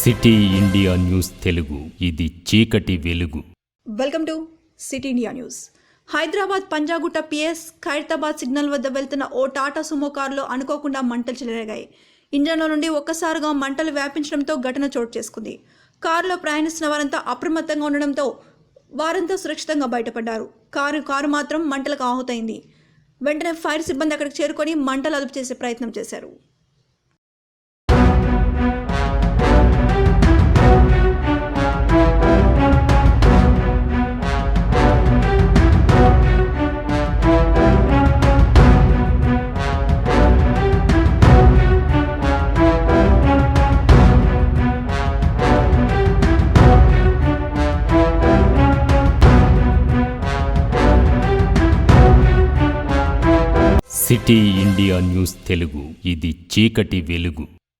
City India news Telugu, ఇది చీకటి వెలుగు. Welcome to city India news. Hyderabad Panjagutta PS Khairatabad signal వద్ద వెళ్తున్న ఓ టాటా సుమో కారులో అనుకోకుండా మంటలు చెలరేగాయి. ఇంజన్లో నుండి ఒక్కసారిగా మంటలు వ్యాపించడంతో ఘటన చోటు చేసుకుంది. కారులో ప్రయాణిస్తున్న వారంతా అప్రమత్తంగా ఉండడంతో వారంతా సురక్షితంగా బయటపడ్డారు. కారు మాత్రం మంటలకు ఆహుతైంది. వెంటనే ఫైర్ సిబ్బంది అక్కడికి చేరుకొని మంటలు అదుపు చేసే ప్రయత్నం చేశారు. సిటీ ఇండియా న్యూస్ తెలుగు, ఇది చీకటి వెలుగు.